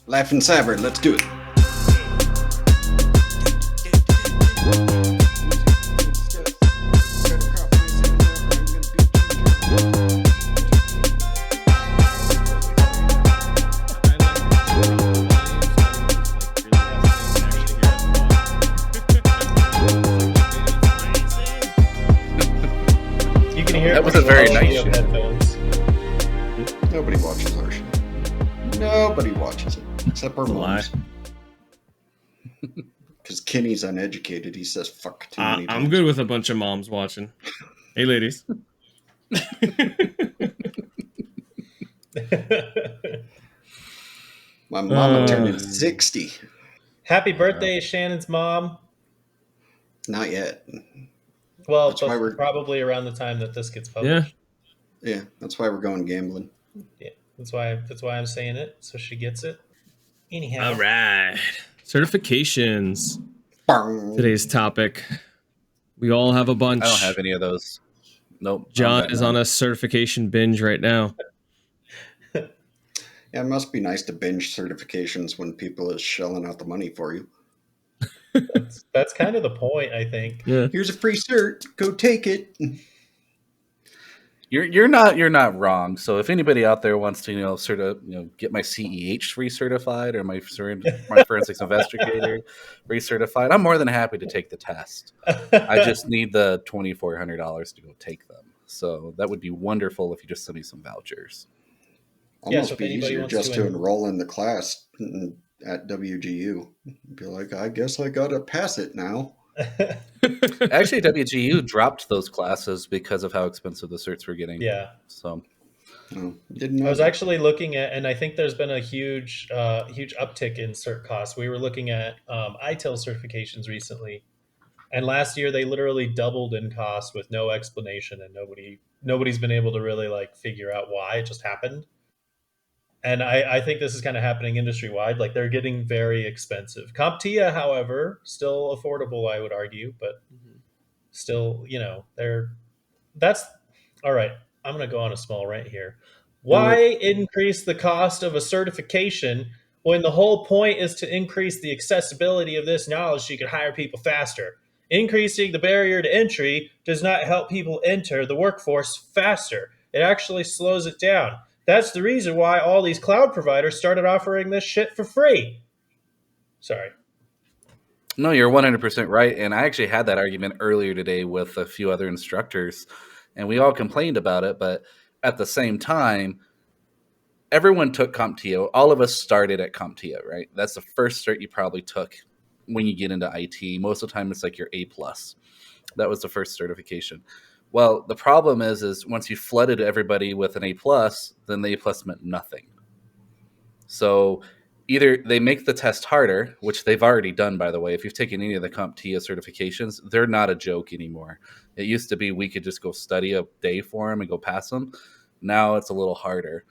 Laughing Saber, let's do it. You can hear That was a very nice show. headphones. Nobody watches our show. Nobody watches it except our moms. Because Kenny's uneducated. He says fuck too many times. I'm good with a bunch of moms watching. Hey, ladies. My mama turning 60. Happy birthday, Shannon's mom. Not yet. Well, That's why we're- probably around the time that this gets published. Yeah, that's why we're going gambling. Yeah, that's why I'm saying it, so she gets it. Anyhow. All right. Certifications. Bang. Today's topic. We all have a bunch. I don't have any of those. Nope. John is on a certification binge right now. Yeah, it must be nice to binge certifications when people is shelling out the money for you. That's kind of the point, I think. Yeah. Here's a free cert. Go take it. You're not wrong. So if anybody out there wants to get my CEH recertified or my forensics investigator recertified, I'm more than happy to take the test. I just need the $2,400 to go take them. So that would be wonderful if you just send me some vouchers. Almost so if be anybody easier wants just to to enroll in the class at WGU. Be like, I guess I gotta pass it now. Actually, WGU dropped those classes because of how expensive the certs were getting. Yeah. So Didn't know. I was actually looking at, and I think there's been a huge uptick in cert costs. We were looking at ITIL certifications recently, and last year they literally doubled in cost with no explanation, and nobody's been able to really figure out why. It just happened. And I think this is kind of happening industry-wide. Like, they're getting very expensive. CompTIA, however, still affordable, I would argue, but still, that's all right. I'm going to go on a small rant here. Why increase the cost of a certification when the whole point is to increase the accessibility of this knowledge so you can hire people faster? Increasing the barrier to entry does not help people enter the workforce faster. It actually slows it down. That's the reason why all these cloud providers started offering this shit for free. Sorry. No, you're 100% right. And I actually had that argument earlier today with a few other instructors, and we all complained about it. But at the same time, everyone took CompTIA. All of us started at CompTIA, right? That's the first cert you probably took when you get into IT. Most of the time, it's like your A+. That was the first certification. Well, the problem is once you flooded everybody with an A+, then the A+ meant nothing. So either they make the test harder, which they've already done, by the way. If you've taken any of the CompTIA certifications, they're not a joke anymore. It used to be we could just go study a day for them and go pass them. Now it's a little harder.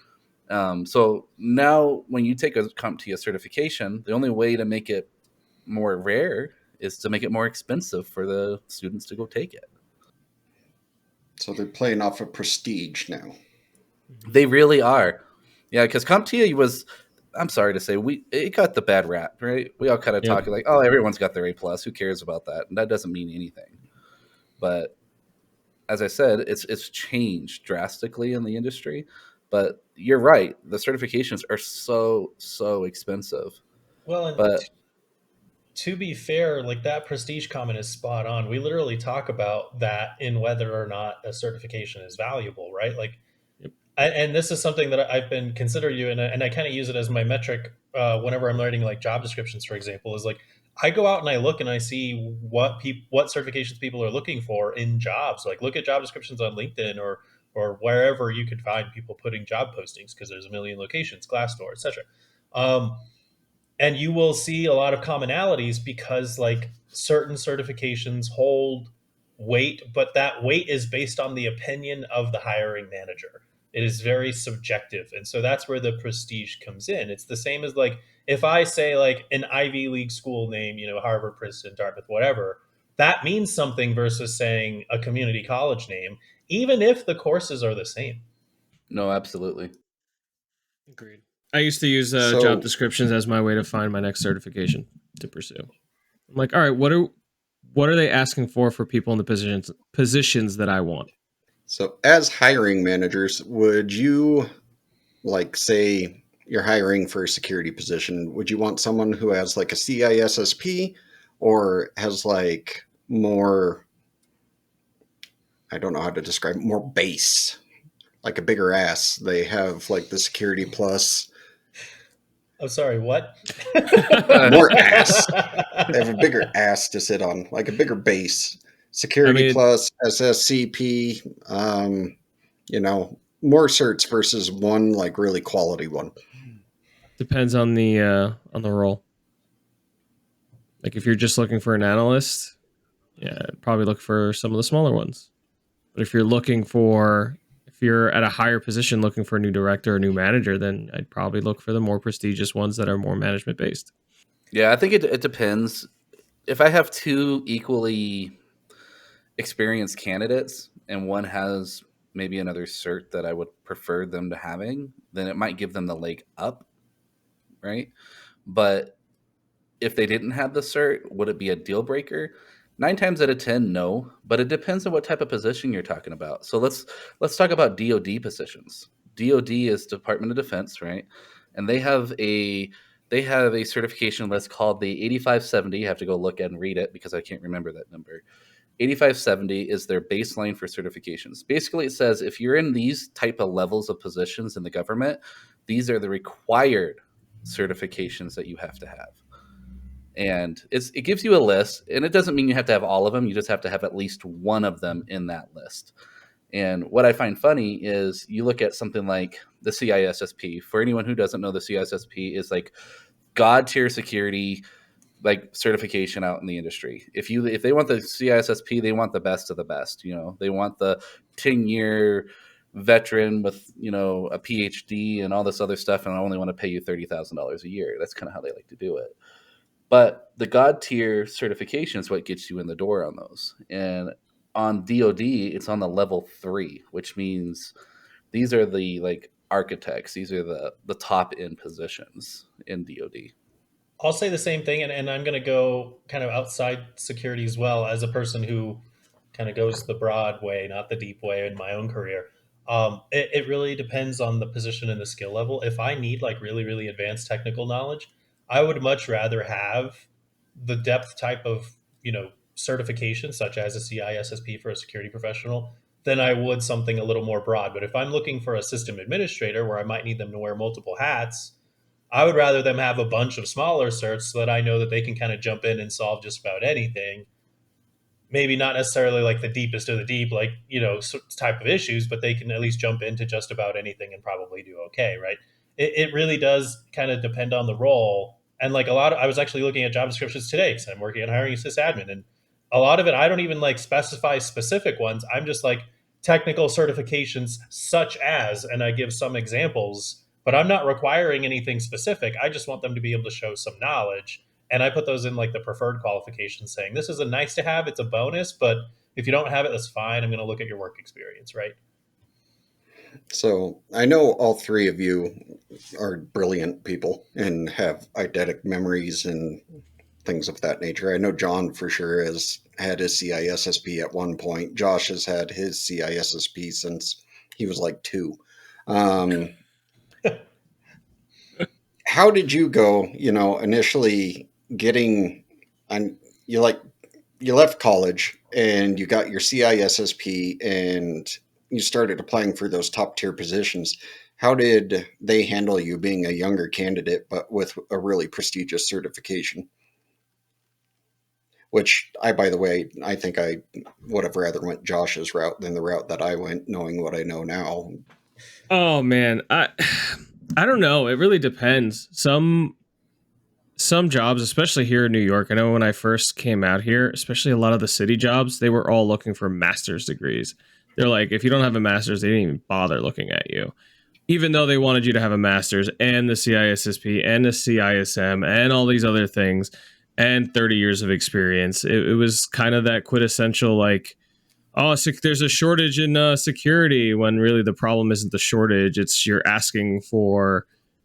So now when you take a CompTIA certification, the only way to make it more rare is to make it more expensive for the students to go take it. So they're playing off of prestige now. They really are. Yeah, because CompTIA was, I'm sorry to say, it got the bad rap, right? We all kind of talk like, oh, everyone's got their A+. Who cares about that? And that doesn't mean anything. But as I said, it's changed drastically in the industry. But you're right. The certifications are so expensive. Well, and to be fair, that prestige comment is spot on. We literally talk about that in whether or not a certification is valuable, right? And this is something that I've been considering you, and I kind of use it as my metric whenever I'm writing job descriptions, for example, is I go out and I look and I see what certifications people are looking for in jobs. Look at job descriptions on LinkedIn or wherever you could find people putting job postings, because there's a million locations, Glassdoor, etc. And you will see a lot of commonalities because certain certifications hold weight, but that weight is based on the opinion of the hiring manager. It is very subjective. And so that's where the prestige comes in. It's the same as if I say an Ivy League school name, Harvard, Princeton, Dartmouth, whatever, that means something versus saying a community college name, even if the courses are the same. No, absolutely. Agreed. I used to use So- job descriptions as my way to find my next certification to pursue. I'm like, all right, what are they asking for people in the positions that I want? So, as hiring managers, would you, like, say you're hiring for a security position, would you want someone who has like a CISSP or has like more, I don't know how to describe, more base, like a bigger ass? They have like the security plus, I'm sorry, what? more ass. They have a bigger ass to sit on, like a bigger base. Security plus, SSCP, you know, more certs versus one like really quality one. Depends on the role. Like if you're just looking for an analyst, yeah, I'd probably look for some of the smaller ones. But if you're at a higher position looking for a new director or new manager, then I'd probably look for the more prestigious ones that are more management based. Yeah, I think it depends. If I have two equally experienced candidates and one has maybe another cert that I would prefer them to having, then it might give them the leg up, right? But if they didn't have the cert, would it be a deal breaker? 9 times out of 10, no. But it depends on what type of position you're talking about. So let's talk about DoD positions. DoD is Department of Defense, right? And they have a certification list called the 8570. You have to go look and read it because I can't remember that number. 8570 is their baseline for certifications. Basically, it says if you're in these type of levels of positions in the government, these are the required certifications that you have to have. And it gives you a list, and it doesn't mean you have to have all of them. You just have to have at least one of them in that list. And what I find funny is you look at something like the CISSP. For anyone who doesn't know, the CISSP is like God tier security, like certification out in the industry. If they want the CISSP, they want the best of the best. You know, they want the 10-year veteran with, you know, a PhD and all this other stuff, and I only want to pay you $30,000 a year. That's kind of how they like to do it. But the God tier certification is what gets you in the door on those. And on DoD, it's on the level 3, which means these are the like architects. These are the top end positions in DoD. I'll say the same thing, and I'm going to go kind of outside security as well as a person who kind of goes the broad way, not the deep way in my own career. It really depends on the position and the skill level. If I need like really, really advanced technical knowledge, I would much rather have the depth type of, certification, such as a CISSP for a security professional, than I would something a little more broad. But if I'm looking for a system administrator where I might need them to wear multiple hats, I would rather them have a bunch of smaller certs so that I know that they can kind of jump in and solve just about anything. Maybe not necessarily like the deepest of the deep, like, type of issues, but they can at least jump into just about anything and probably do okay, right? It really does kind of depend on the role. And like I was actually looking at job descriptions today because I'm working on hiring a sysadmin. And a lot of it, I don't even like specify specific ones. I'm just like technical certifications such as, and I give some examples, but I'm not requiring anything specific. I just want them to be able to show some knowledge, and I put those in like the preferred qualifications, saying this is a nice to have, it's a bonus, but if you don't have it, that's fine. I'm going to look at your work experience, right? So I know all three of you are brilliant people and have eidetic memories and things of that nature. I know John for sure has had his CISSP at one point. Josh has had his CISSP since he was like 2. How did you go, initially getting on, you left college and you got your CISSP and you started applying for those top tier positions. How did they handle you being a younger candidate, but with a really prestigious certification? Which by the way, I think I would have rather went Josh's route than the route that I went, knowing what I know now. Oh man, I don't know. It really depends. Some jobs, especially here in New York, I know when I first came out here, especially a lot of the city jobs, they were all looking for master's degrees. They're like, if you don't have a master's, they didn't even bother looking at you. Even though they wanted you to have a master's and the CISSP and the CISM and all these other things and 30 years of experience, it was kind of that quintessential like, oh, there's a shortage in security, when really the problem isn't the shortage. It's you're asking for,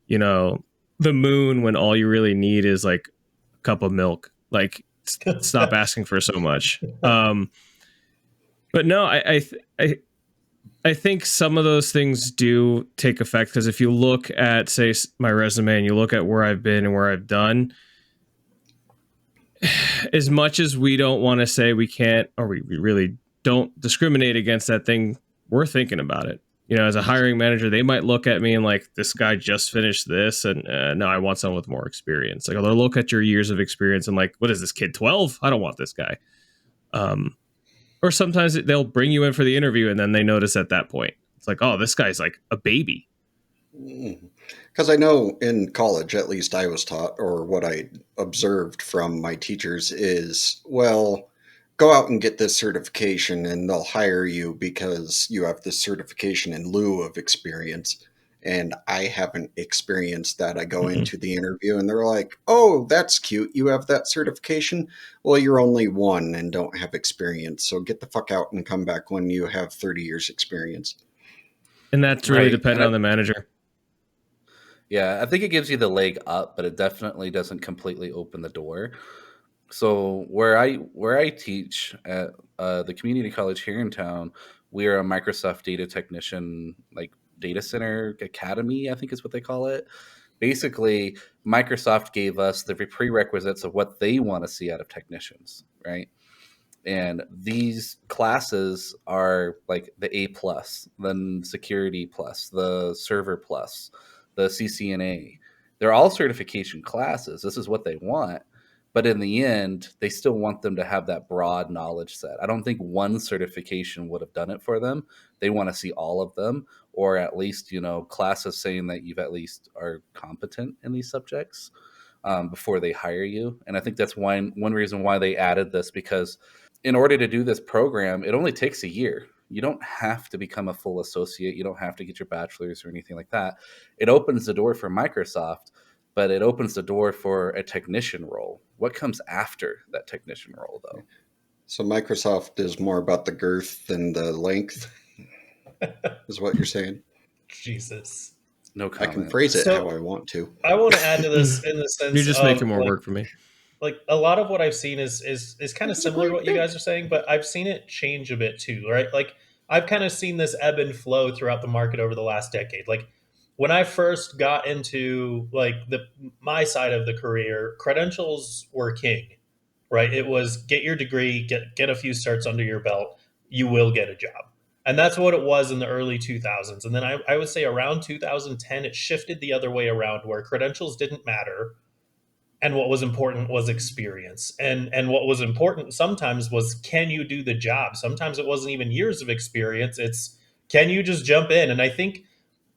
the moon when all you really need is like a cup of milk. Like, stop asking for so much. But no, I think some of those things do take effect, because if you look at, say, my resume and you look at where I've been and where I've done, as much as we don't want to say we can't, or we really don't discriminate against that thing, we're thinking about it. As a hiring manager, they might look at me and like, this guy just finished this, and no, I want someone with more experience. Like, they'll look at your years of experience and like, what is this kid, 12? I don't want this guy. Or sometimes they'll bring you in for the interview and then they notice at that point, it's like, oh, this guy's like a baby. Because I know in college, at least I was taught, or what I observed from my teachers is, well, go out and get this certification and they'll hire you because you have this certification in lieu of experience. And I haven't experienced that. I go into the interview and they're like, oh, that's cute. You have that certification. Well, you're only one and don't have experience. So get the fuck out and come back when you have 30 years experience. And that's really dependent on the manager. Yeah, I think it gives you the leg up, but it definitely doesn't completely open the door. So where I teach at the community college here in town, we are a Microsoft data technician, like data center academy, I think is what they call it. Basically, Microsoft gave us the prerequisites of what they want to see out of technicians, right? And these classes are like the A plus, then security plus, the server plus, the CCNA. They're all certification classes. This is what they want. But in the end, they still want them to have that broad knowledge set. I don't think one certification would have done it for them. They want to see all of them, or at least, classes saying that you've at least are competent in these subjects before they hire you. And I think that's one reason why they added this, because in order to do this program, it only takes a year. You don't have to become a full associate. You don't have to get your bachelor's or anything like that. It opens the door for Microsoft, but it opens the door for a technician role. What comes after that technician role, though? So Microsoft is more about the girth than the length, is what you're saying? Jesus. No comment. I can phrase it how I want to. I want to add to this in the sense you're just making more work for me. Like, a lot of what I've seen is kind of similar to what you guys are saying, but I've seen it change a bit too, right? Like, I've kind of seen this ebb and flow throughout the market over the last decade. Like, when I first got into like my side of the career, credentials were king, right? It was get your degree, get a few certs under your belt, you will get a job. And that's what it was in the early 2000s. And then I would say around 2010, it shifted the other way around, where credentials didn't matter. And what was important was experience. And what was important sometimes was, can you do the job? Sometimes it wasn't even years of experience. It's, can you just jump in? And I think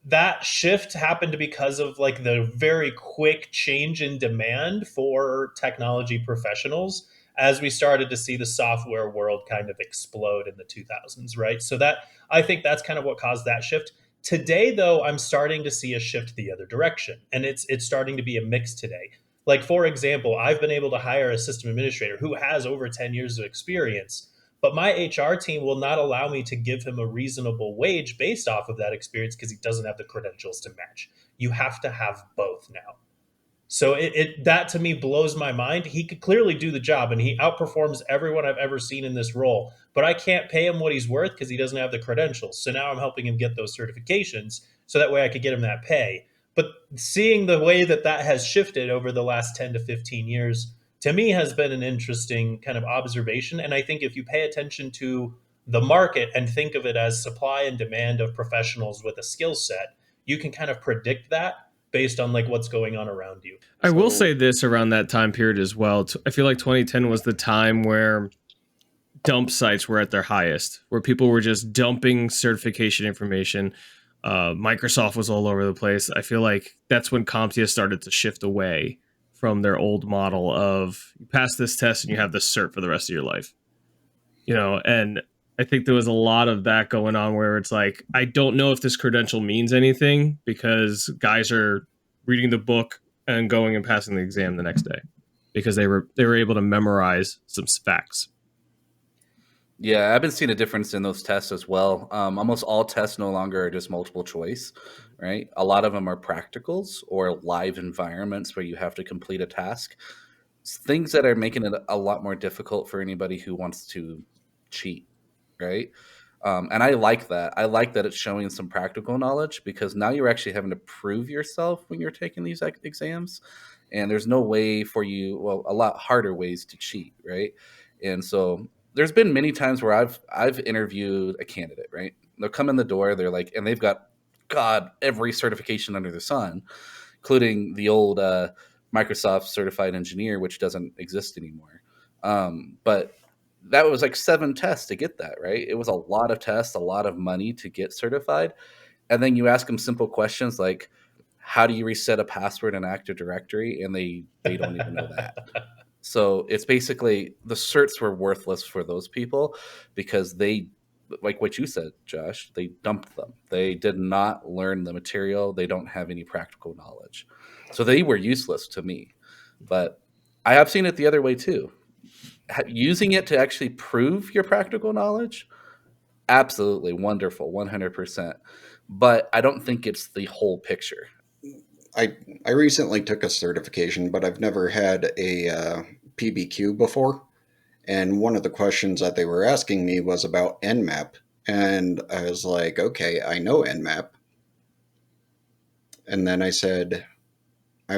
that shift happened because of like the very quick change in demand for technology professionals as we started to see the software world kind of explode in the 2000s, right? So that, I think that's kind of what caused that shift. Today, though, I'm starting to see a shift the other direction, and it's starting to be a mix today. Like, for example, I've been able to hire a system administrator who has over 10 years of experience, but my HR team will not allow me to give him a reasonable wage based off of that experience because he doesn't have the credentials to match. You have to have both now. So that to me blows my mind. He could clearly do the job and he outperforms everyone I've ever seen in this role, but I can't pay him what he's worth because he doesn't have the credentials. So now I'm helping him get those certifications so that way I could get him that pay. But seeing the way that has shifted over the last 10 to 15 years, to me, has been an interesting kind of observation. And I think if you pay attention to the market and think of it as supply and demand of professionals with a skill set, you can kind of predict that based on like what's going on around you. I will say this around that time period as well. I feel like 2010 was the time where dump sites were at their highest, where people were just dumping certification information. Microsoft was all over the place. I feel like that's when CompTIA started to shift away from their old model of you pass this test and you have this cert for the rest of your life. And I think there was a lot of that going on where it's like, I don't know if this credential means anything because guys are reading the book and going and passing the exam the next day because they were able to memorize some facts. Yeah, I've been seeing a difference in those tests as well. Almost all tests no longer are just multiple choice, right? A lot of them are practicals or live environments where you have to complete a task. Things that are making it a lot more difficult for anybody who wants to cheat, right? And I like that. I like that it's showing some practical knowledge because now you're actually having to prove yourself when you're taking these exams. And there's no way for you, well, a lot harder ways to cheat, right? And so there's been many times where I've interviewed a candidate, right? They'll come in the door, they're like, and they've got God every certification under the sun, including the old Microsoft certified engineer, which doesn't exist anymore. But that was like 7 tests to get that, right? It was a lot of tests, a lot of money to get certified. And then you ask them simple questions like, how do you reset a password in Active Directory? And they don't even know that. So it's basically the certs were worthless for those people because they, like what you said, Josh, they dumped them. They did not learn the material. They don't have any practical knowledge. So they were useless to me. But I have seen it the other way too. Using it to actually prove your practical knowledge, absolutely wonderful, 100%. But I don't think it's the whole picture. I recently took a certification, but I've never had a PBQ before. And one of the questions that they were asking me was about Nmap. And I was like, okay, I know Nmap. And then I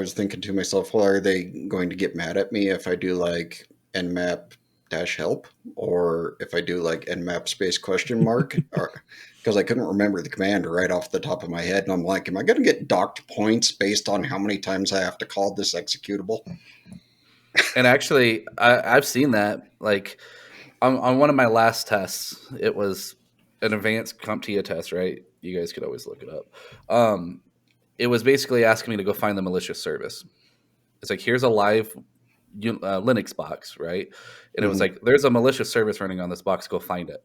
was thinking to myself, well, are they going to get mad at me if I do like Nmap dash help or if I do like Nmap space question mark? Because I couldn't remember the command right off the top of my head. And I'm like, am I going to get docked points based on how many times I have to call this executable? And actually, I've seen that. Like on one of my last tests, it was an advanced CompTIA test, right? You guys could always look it up. It was basically asking me to go find the malicious service. It's like, here's a live Linux box, right? And it was like, there's a malicious service running on this box, go find it.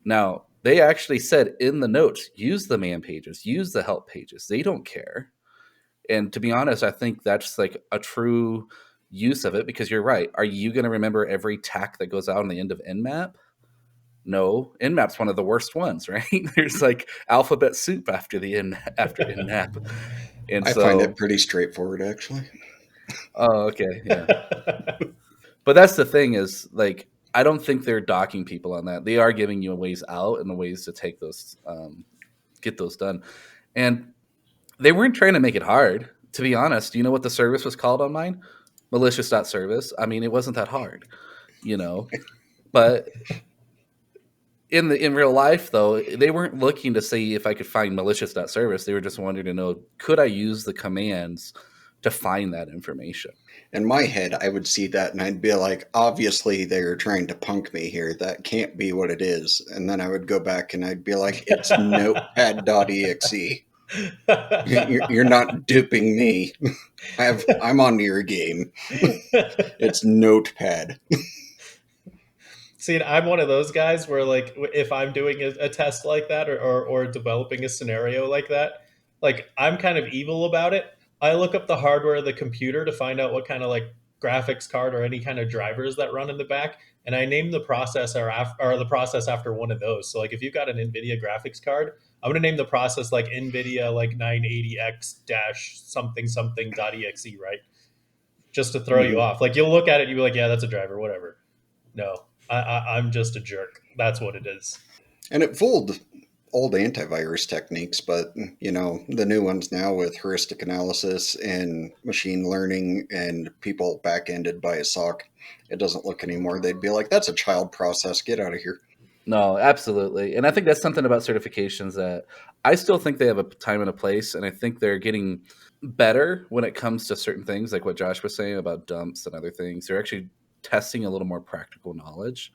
Now, they actually said in the notes, use the man pages, use the help pages. They don't care. And to be honest, I think that's like a true use of it because you're right. Are you going to remember every tack that goes out on the end of Nmap? No, Nmap's one of the worst ones, right? There's like alphabet soup after after Nmap. And I find so, it pretty straightforward, actually. oh, okay, yeah. But that's the thing is like I don't think they're docking people on that. They are giving you ways out and the ways to take those, get those done. And they weren't trying to make it hard. To be honest, do you know what the service was called on mine? Malicious.service. I mean, it wasn't that hard, you know. But in real life, though, they weren't looking to see if I could find malicious.service. They were just wanting to know, could I use the commands to find that information? In my head, I would see that and I'd be like, obviously they're trying to punk me here. That can't be what it is. And then I would go back and I'd be like, it's notepad.exe. You're not duping me. I'm on your game. It's Notepad. See, I'm one of those guys where, like, if I'm doing a test like that or developing a scenario like that, like, I'm kind of evil about it. I look up the hardware of the computer to find out what kind of like graphics card or any kind of drivers that run in the back, and I name the processor or the process after one of those. So, like, if you've got an NVIDIA graphics card, I'm gonna name the process like NVIDIA like 980X dash something something .exe, right? Just to throw you off. Like, you'll look at it, you'll be like, yeah, that's a driver, whatever. No, I'm just a jerk. That's what it is. And it fooled old antivirus techniques, but the new ones now with heuristic analysis and machine learning and people back-ended by a SOC, it doesn't look anymore. They'd be like, that's a child process. Get out of here. No, absolutely. And I think that's something about certifications that I still think they have a time and a place. And I think they're getting better when it comes to certain things, like what Josh was saying about dumps and other things. They're actually testing a little more practical knowledge.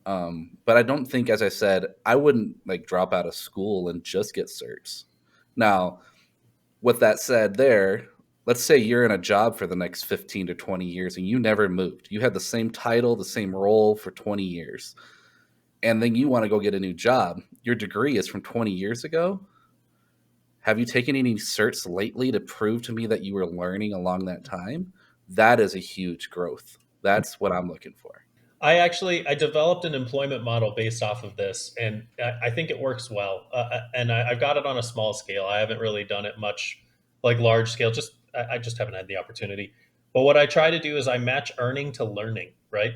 But I don't think, as I said, I wouldn't like drop out of school and just get certs. Now, with that said, let's say you're in a job for the next 15 to 20 years and you never moved. You had the same title, the same role for 20 years. And then you want to go get a new job. Your degree is from 20 years ago. Have you taken any certs lately to prove to me that you were learning along that time? That is a huge growth. That's what I'm looking for. I developed an employment model based off of this, and I think it works well. And I've got it on a small scale. I haven't really done it much like large scale. I just haven't had the opportunity. But what I try to do is I match earning to learning, right?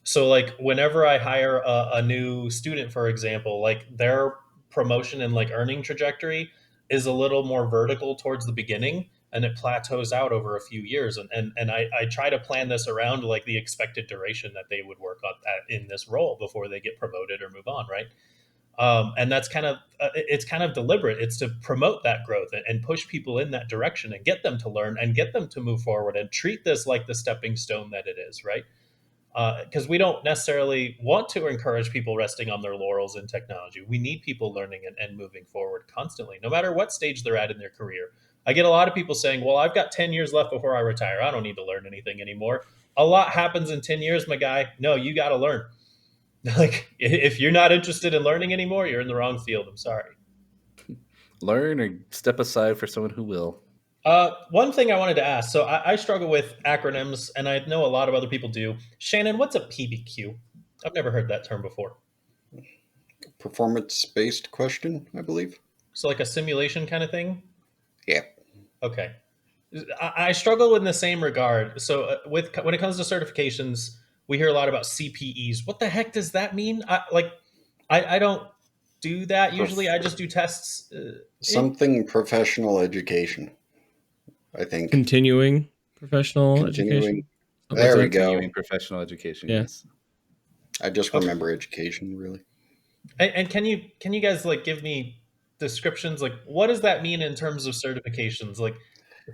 So like whenever I hire a new student, for example, like their promotion and like earning trajectory is a little more vertical towards the beginning, and it plateaus out over a few years. And I try to plan this around like the expected duration that they would work on at, in this role before they get promoted or move on, right? And that's kind of it's kind of deliberate. It's to promote that growth and push people in that direction and get them to learn and get them to move forward and treat this like the stepping stone that it is, right? Because we don't necessarily want to encourage people resting on their laurels in technology. We need people learning and moving forward constantly, no matter what stage they're at in their career. I get a lot of people saying, well, I've got 10 years left before I retire. I don't need to learn anything anymore. A lot happens in 10 years, my guy. No, you got to learn. Like, if you're not interested in learning anymore, you're in the wrong field. I'm sorry. Learn or step aside for someone who will. One thing I wanted to ask. So I struggle with acronyms, and I know a lot of other people do. Shannon, what's a PBQ? I've never heard that term before. Performance-based question, I believe. So like a simulation kind of thing? Yeah. Okay. I struggle in the same regard. So when it comes to certifications, we hear a lot about CPEs. What the heck does that mean? I don't do that usually. I just do tests. Something professional education, I think. Continuing professional education. There we go. Continuing professional education. Yeah. Yes. I just remember education, really. And can you guys like give me descriptions? Like, what does that mean in terms of certifications? Like,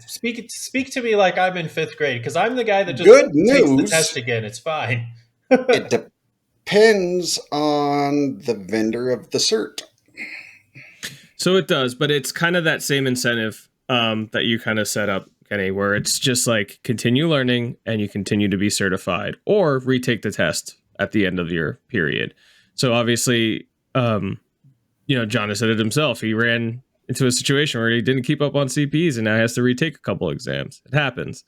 speak to me like I'm in 5th grade, because I'm the guy that just Good takes the news. test again. It's fine. It depends on the vendor of the cert. So it does, but it's kind of that same incentive that you kind of set up, Kenny, where it's just like continue learning and you continue to be certified, or retake the test at the end of your period. So obviously, John has said it himself. He ran into a situation where he didn't keep up on CPs and now he has to retake a couple exams. It happens.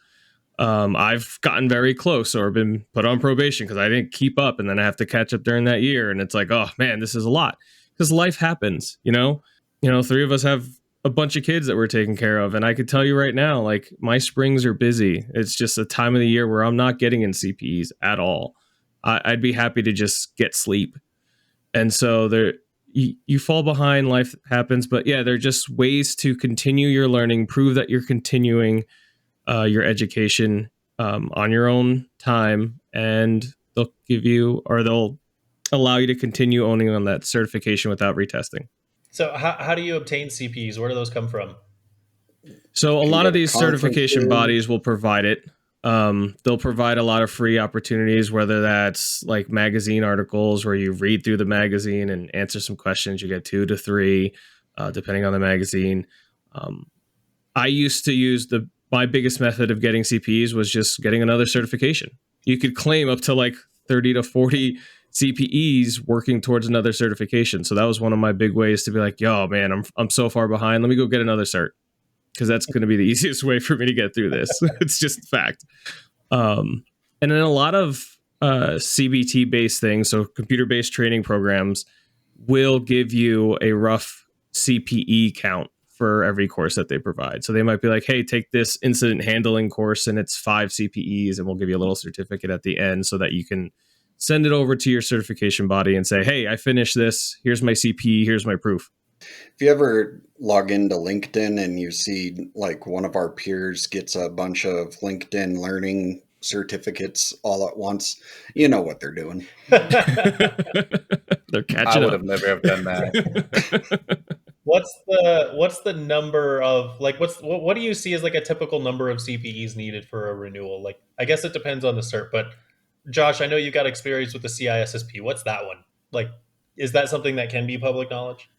I've gotten very close or been put on probation because I didn't keep up, and then I have to catch up during that year. And it's like, oh man, this is a lot, because life happens, 3 of us have a bunch of kids that we're taking care of. And I could tell you right now, like, my springs are busy. It's just a time of the year where I'm not getting in CPEs at all. I'd be happy to just get sleep. And so you fall behind, life happens. But yeah, they're just ways to continue your learning, prove that you're continuing your education on your own time, and they'll allow you to continue owning on that certification without retesting. So how do you obtain CPs? Where do those come from? So a lot of these certification bodies will provide it. They'll provide a lot of free opportunities, whether that's like magazine articles where you read through the magazine and answer some questions. You get 2 to 3, depending on the magazine. I used to use my biggest method of getting CPEs was just getting another certification. You could claim up to like 30 to 40 CPEs working towards another certification. So that was one of my big ways to be like, yo, man, I'm so far behind. Let me go get another cert, because that's going to be the easiest way for me to get through this. It's just fact. And then a lot of CBT based things, so computer based training programs, will give you a rough CPE count for every course that they provide. So they might be like, hey, take this incident handling course and it's 5 CPEs, and we'll give you a little certificate at the end so that you can send it over to your certification body and say, hey, I finished this. Here's my CPE. Here's my proof. If you ever log into LinkedIn and you see like one of our peers gets a bunch of LinkedIn learning certificates all at once, you know what they're doing. They're catching up. I would have never have done that. What's the number of like what do you see as like a typical number of CPEs needed for a renewal? Like, I guess it depends on the cert, but Josh, I know you got experience with the CISSP. What's that one? Like, is that something that can be public knowledge?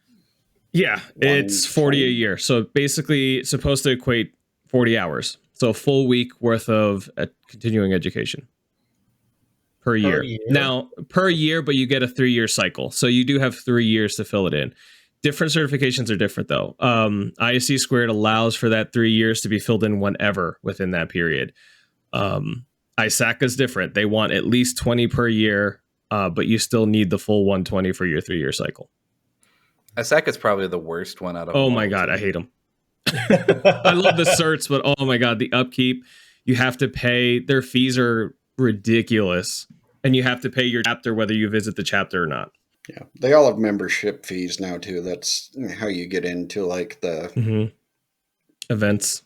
Yeah, it's 40 a year. So basically it's supposed to equate 40 hours. So a full week worth of continuing education per year. Now, per year, but you get a 3-year cycle. So you do have 3 years to fill it in. Different certifications are different, though. ISC² allows for that 3 years to be filled in whenever within that period. ISACA is different. They want at least 20 per year, but you still need the full 120 for your 3-year cycle. ISACA is probably the worst one out of Oh my God, I hate them. I love the certs, but oh my God, the upkeep. You have to pay. Their fees are ridiculous. And you have to pay your chapter whether you visit the chapter or not. Yeah, they all have membership fees now too. That's how you get into like the events.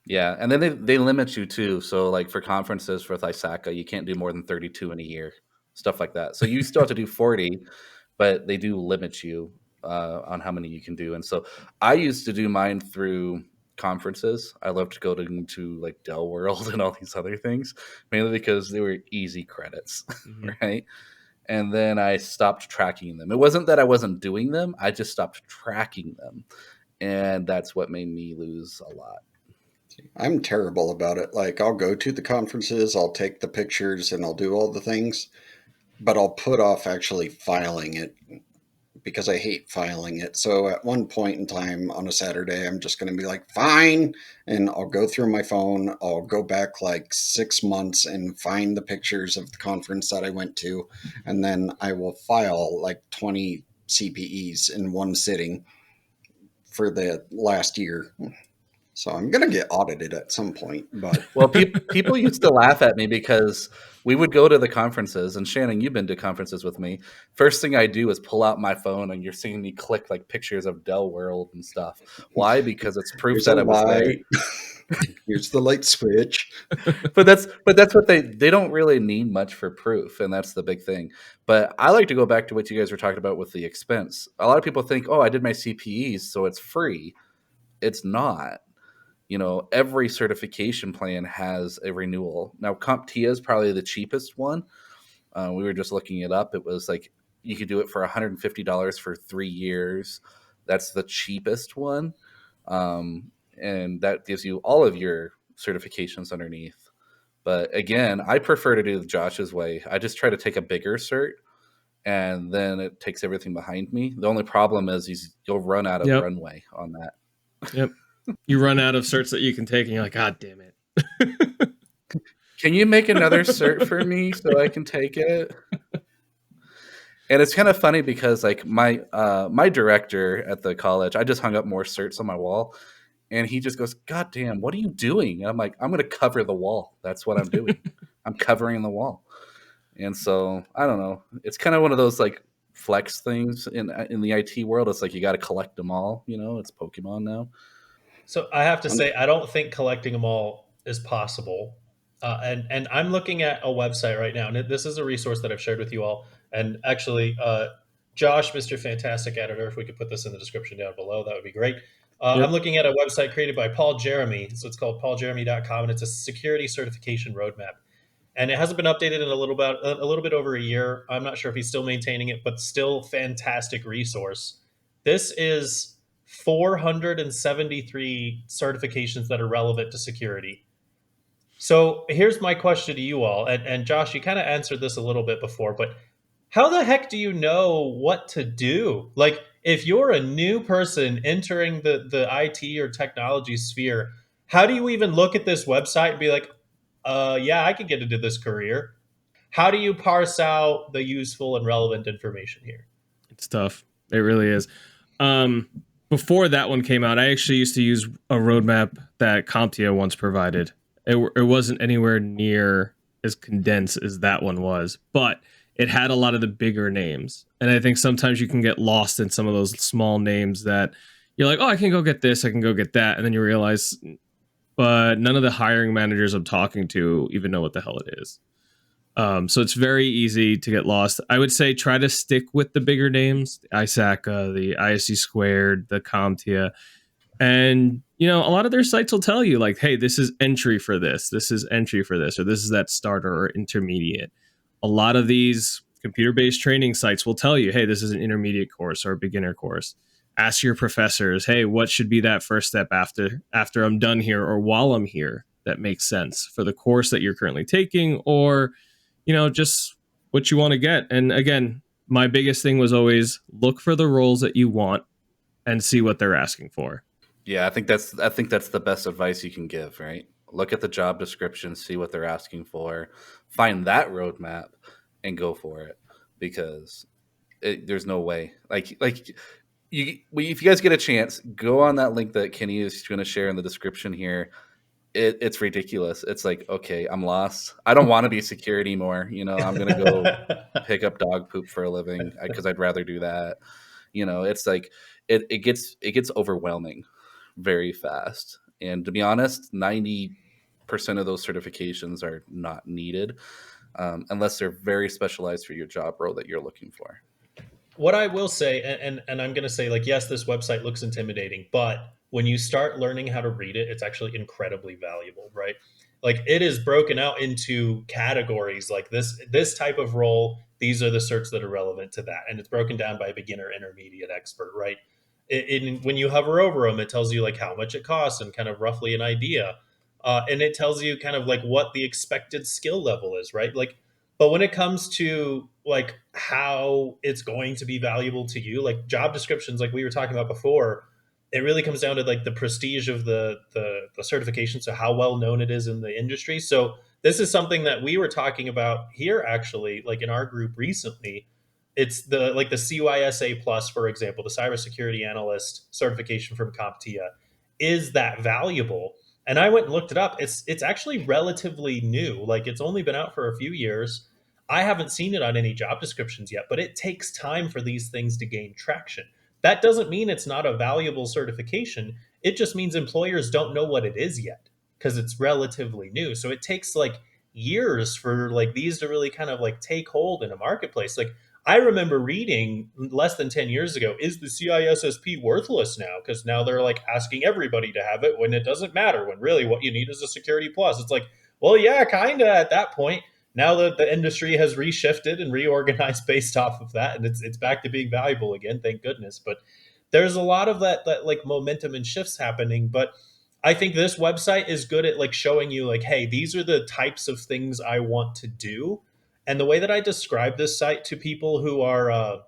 Yeah, and then they limit you too. So like for conferences with ISACA, you can't do more than 32 in a year, stuff like that. So you still have to do 40, but they do limit you on how many you can do. And so I used to do mine through conferences. I loved to go to like Dell World and all these other things, mainly because they were easy credits, right? And then I stopped tracking them. It wasn't that I wasn't doing them, I just stopped tracking them. And that's what made me lose a lot. I'm terrible about it. Like I'll go to the conferences, I'll take the pictures and I'll do all the things, but I'll put off actually filing it because I hate filing it. So at one point in time on a Saturday, I'm just going to be like, fine. And I'll go through my phone. I'll go back like 6 months and find the pictures of the conference that I went to. And then I will file like 20 CPEs in one sitting for the last year. So I'm going to get audited at some point. But well, people used to laugh at me because we would go to the conferences, and Shannon, you've been to conferences with me. First thing I do is pull out my phone, and you're seeing me click like pictures of Dell World and stuff. Why? Because it's proof that I was there. Here's the light switch. but that's what they don't really need much for proof, and that's the big thing. But I like to go back to what you guys were talking about with the expense. A lot of people think, oh, I did my CPEs, so it's free. It's not. You know, every certification plan has a renewal. Now, CompTIA is probably the cheapest one. We were just looking it up. It was like you could do it for $150 for 3 years. That's the cheapest one. And that gives you all of your certifications underneath. But again, I prefer to do Josh's way. I just try to take a bigger cert, and then it takes everything behind me. The only problem is you'll run out of runway on that. Yep. You run out of certs that you can take, and you're like, God damn it. Can you make another cert for me so I can take it? And it's kind of funny because like my director at the college, I just hung up more certs on my wall, and he just goes, God damn, what are you doing? And I'm like, I'm going to cover the wall. That's what I'm doing. I'm covering the wall. And so I don't know. It's kind of one of those like flex things in the IT world. It's like you got to collect them all. You know, it's Pokemon now. So I have to say, I don't think collecting them all is possible. And I'm looking at a website right now, and this is a resource that I've shared with you all. And actually, Josh, Mr. Fantastic Editor, if we could put this in the description down below, that would be great. I'm looking at a website created by Paul Jeremy. So it's called pauljeremy.com, and it's a security certification roadmap. And it hasn't been updated in a little bit over a year. I'm not sure if he's still maintaining it, but still fantastic resource. This is 473 certifications that are relevant to security. So here's my question to you all. And Josh, you kind of answered this a little bit before, but how the heck do you know what to do? Like, if you're a new person entering the IT or technology sphere, how do you even look at this website and be like, yeah, I could get into this career? How do you parse out the useful and relevant information here? It's tough. It really is. Before that one came out, I actually used to use a roadmap that CompTIA once provided. It wasn't anywhere near as condensed as that one was, but it had a lot of the bigger names. And I think sometimes you can get lost in some of those small names that you're like, oh, I can go get this, I can go get that. And then you realize, but none of the hiring managers I'm talking to even know what the hell it is. So it's very easy to get lost. I would say try to stick with the bigger names, the ISACA, the ISC squared, the CompTIA. And, you know, a lot of their sites will tell you like, hey, this is entry for this. This is entry for this, or this is that starter or intermediate. A lot of these computer-based training sites will tell you, hey, this is an intermediate course or a beginner course. Ask your professors, hey, what should be that first step after I'm done here or while I'm here that makes sense for the course that you're currently taking, or you know, just what you want to get. And again, my biggest thing was always look for the roles that you want and see what they're asking for. Yeah, I think that's the best advice you can give, right? Look at the job description, see what they're asking for, find that roadmap, and go for it. Because there's no way. If you guys get a chance, go on that link that Kenny is going to share in the description here. It's ridiculous. It's like, okay, I'm lost. I don't want to be security anymore. I'm going to go pick up dog poop for a living because I'd rather do that. It's like it gets overwhelming very fast. And to be honest, 90% of those certifications are not needed unless they're very specialized for your job role that you're looking for. What I will say, and I'm going to say, like, yes, this website looks intimidating, but when you start learning how to read it, it's actually incredibly valuable, right? Like, it is broken out into categories, like this type of role. These are the certs that are relevant to that, and it's broken down by beginner, intermediate, expert, right? When you hover over them, it tells you like how much it costs and kind of roughly an idea, and it tells you kind of like what the expected skill level is, right? Like, but when it comes to like how it's going to be valuable to you, like job descriptions, like we were talking about before, it really comes down to like the prestige of the certification. So how well known it is in the industry. So this is something that we were talking about here actually, like in our group recently. It's the like the CISSP plus, for example, the cybersecurity analyst certification from CompTIA. Is that valuable? And I went and looked it up. It's actually relatively new. Like it's only been out for a few years. I haven't seen it on any job descriptions yet, but it takes time for these things to gain traction. That doesn't mean it's not a valuable certification. It just means employers don't know what it is yet because it's relatively new. So it takes like years for like these to really kind of like take hold in a marketplace. Like I remember reading less than 10 years ago, is the CISSP worthless now? Because now they're like asking everybody to have it when it doesn't matter, when really what you need is a security plus. It's like, well, yeah, kind of at that point. Now that the industry has reshifted and reorganized based off of that, and it's back to being valuable again, thank goodness. But there's a lot of that like momentum and shifts happening. But I think this website is good at like showing you like, hey, these are the types of things I want to do. And the way that I describe this site to people who are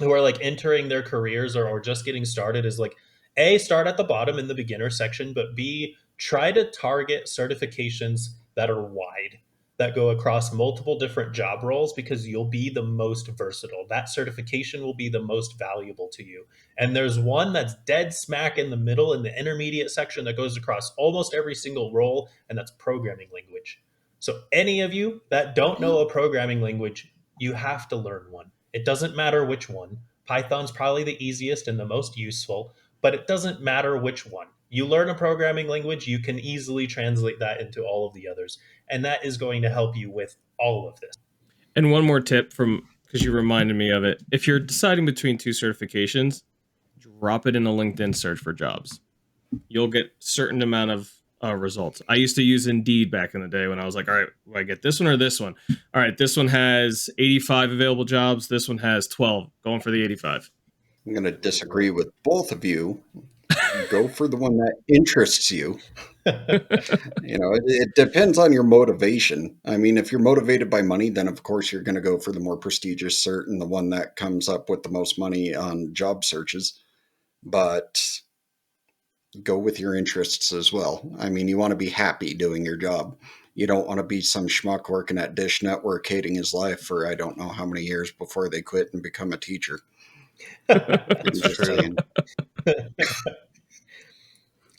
like entering their careers or just getting started is like, A, start at the bottom in the beginner section, but B, try to target certifications that are wide, that go across multiple different job roles, because you'll be the most versatile. That certification will be the most valuable to you. And there's one that's dead smack in the middle in the intermediate section that goes across almost every single role, and that's programming language. So any of you that don't know a programming language, you have to learn one. It doesn't matter which one. Python's probably the easiest and the most useful, but it doesn't matter which one. You learn a programming language, you can easily translate that into all of the others. And that is going to help you with all of this. And one more tip from, because you reminded me of it. If you're deciding between two certifications, drop it in a LinkedIn search for jobs. You'll get certain amount of results. I used to use Indeed back in the day when I was like, all right, do I get this one or this one? All right, this one has 85 available jobs. This one has 12. Going for the 85. I'm going to disagree with both of you. Go for the one that interests you. It depends on your motivation. I mean, if you're motivated by money, then of course you're going to go for the more prestigious cert and the one that comes up with the most money on job searches. But go with your interests as well. I mean, you want to be happy doing your job. You don't want to be some schmuck working at Dish Network hating his life for I don't know how many years before they quit and become a teacher. I'm just saying.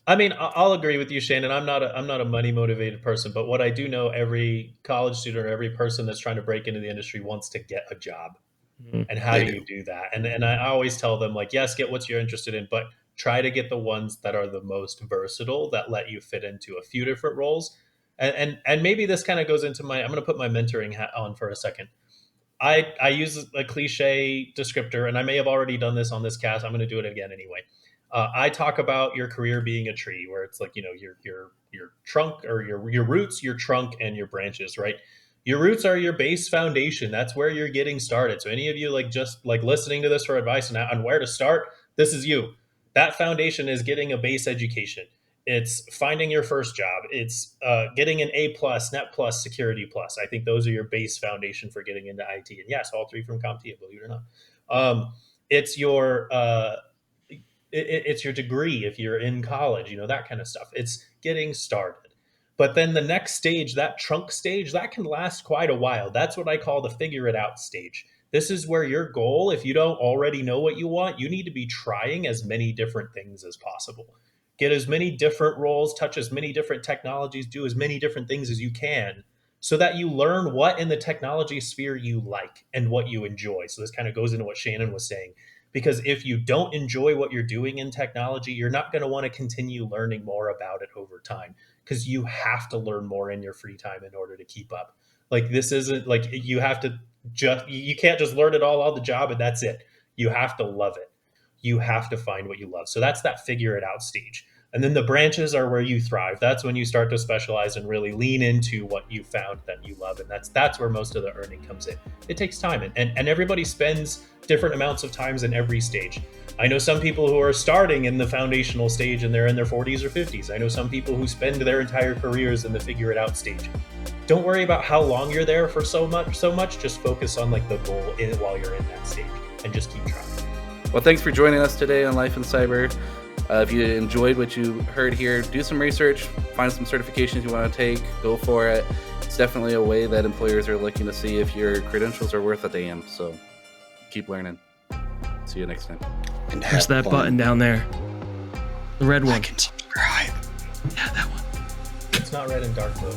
I mean, I'll agree with you, Shannon. I'm not a money motivated person, but what I do know, every college student or every person that's trying to break into the industry wants to get a job. And how They do you do that? And I always tell them like, yes, get what you're interested in, but try to get the ones that are the most versatile, that let you fit into a few different roles. And maybe this kind of goes into my, I'm going to put my mentoring hat on for a second. I use a cliche descriptor, and I may have already done this on this cast. I'm going to do it again anyway. I talk about your career being a tree, where it's like, your trunk, or your roots, your trunk, and your branches, right? Your roots are your base foundation. That's where you're getting started. So any of you like just like listening to this for advice on where to start, this is you. That foundation is getting a base education. It's finding your first job. It's getting an A plus, Net plus, Security plus. I think those are your base foundation for getting into IT. And yes, all three from CompTIA, believe it or not. It's your it's your degree if you're in college, that kind of stuff. It's getting started. But then the next stage, that trunk stage, that can last quite a while. That's what I call the figure it out stage. This is where your goal, if you don't already know what you want, you need to be trying as many different things as possible. Get as many different roles, touch as many different technologies, do as many different things as you can, so that you learn what in the technology sphere you like and what you enjoy. So this kind of goes into what Shannon was saying. Because if you don't enjoy what you're doing in technology, you're not going to want to continue learning more about it over time, because you have to learn more in your free time in order to keep up. Like, this isn't like you have to you can't just learn it all on the job and that's it. You have to love it. You have to find what you love. So that's that figure it out stage. And then the branches are where you thrive. That's when you start to specialize and really lean into what you found that you love. And that's where most of the earning comes in. It takes time, and everybody spends different amounts of times in every stage. I know some people who are starting in the foundational stage and they're in their 40s or 50s. I know some people who spend their entire careers in the figure it out stage. Don't worry about how long you're there for so much. Just focus on like the goal while you're in that stage, and just keep trying. Well, thanks for joining us today on Life in Cyber. If you enjoyed what you heard here, do some research, find some certifications you want to take, go for it. It's definitely a way that employers are looking to see if your credentials are worth a damn. So keep learning. See you next time. And Press that button down there. The red one. Like and subscribe. Yeah, that one. It's not red and dark though.